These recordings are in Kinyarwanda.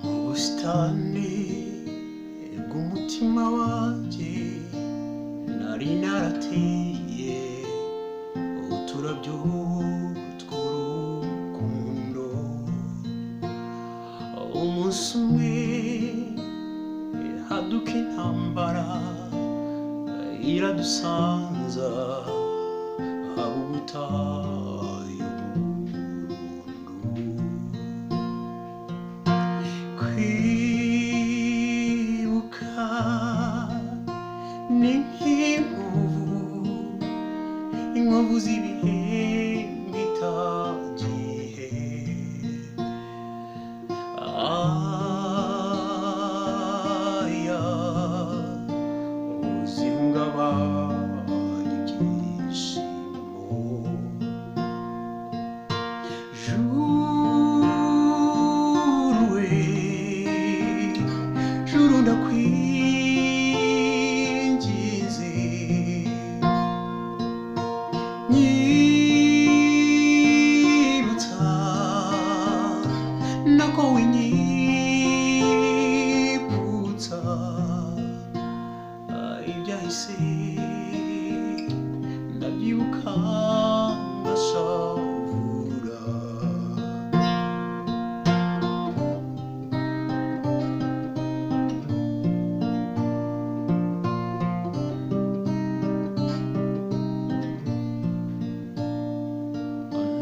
ubusitani bw'umutima wanjye nari narateye uturabyo tw'urukundo. Umunsi umwe haduka intambara iradusanza, haba ubutayu kwibuka ni nk'inkovu z'ibihe bitagiye. Aya uzihungabanya ibyishimo. Juru ndakwinginze, nyibutsa nako winyibutsa ibyahise, ndabyibuka ngashavura.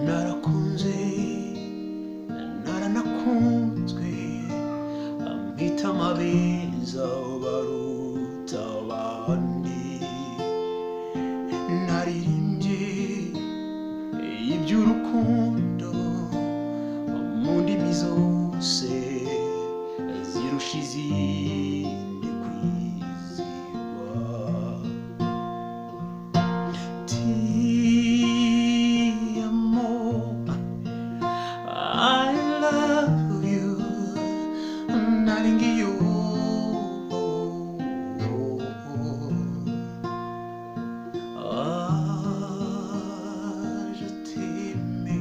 Narakunze naranakunzwe, mpita amabeza baruta abandi. Naririmbye iby'urukundo mu ndimi zose zirusha izindi kwizihwa. I love you, naringiyo. Je t'aime,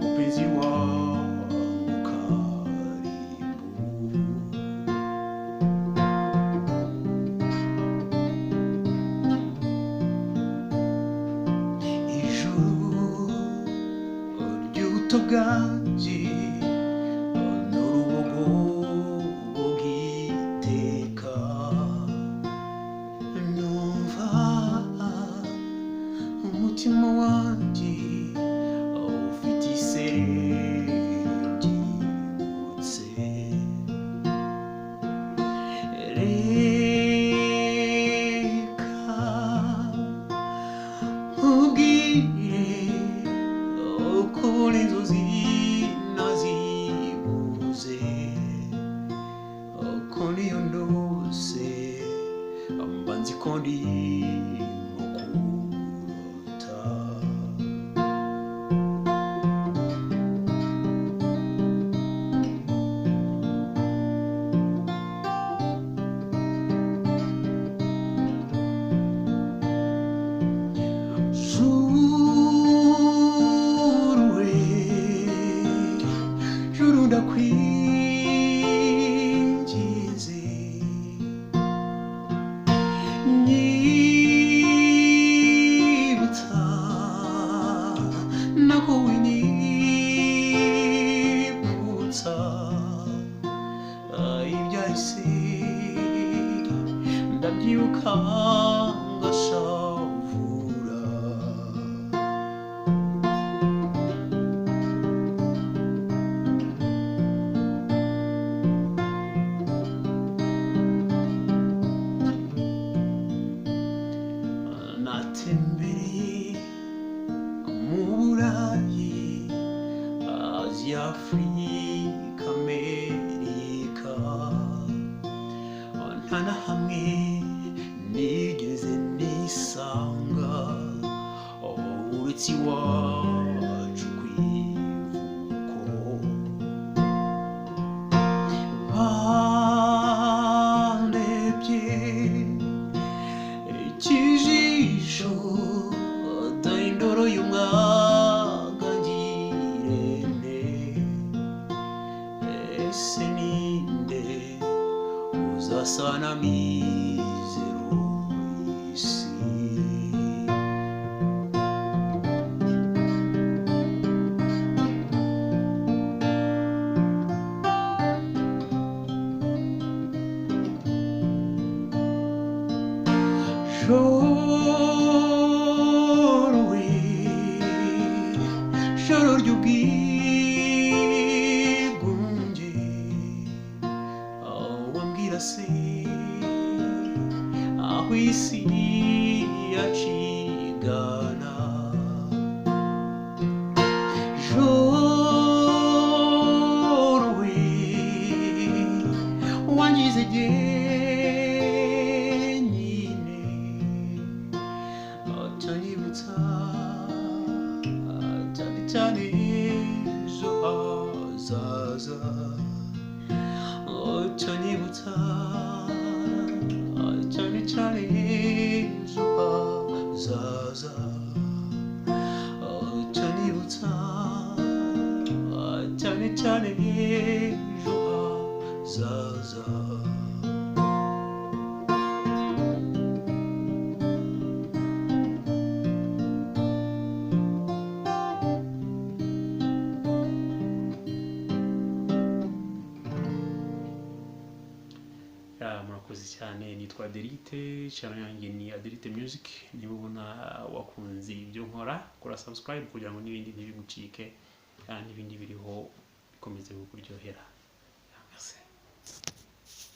mupenzi wangu karibu. Ijuru ry'ubuto bwanjye n'urubogobo bw'iteka, numva umutima wanjye ufite isereri ryibutse. Reka nkubwire uko inzozi nazibuze, uko niyo ndose mba nzi ko ndimo kurota. Juru ndakwinginze, nyibutsa nako winyibutsa ibyahise, ndabyibuka ngashavura. Natembereye mu Burayi, Aziya, Afurika, Amerika, nta na hamwe nigeze wasanga uretse iwacu ku ivuko bandebye ikijisho dore indoro y'umwanga ngirente ese ninde uzasana mizero isi joro ry'ubwigunge wambwira se aho isi yacigana joro we wangize jyenyine utanyibutsa cyane cyane ejo hazaza utanyibutsa cyane cyane ejo hazaza utanyibutsa cyane cyane ejo hazaza murakoze cyane. Nitwa Adelite, channel yanjye ni Adelite Music. Niba ubona wakunze ibyo nkora, kora subscribe kugira ngo n'ibindi ntibigucike kandi ibindi biriho bikomeze kukuryohera.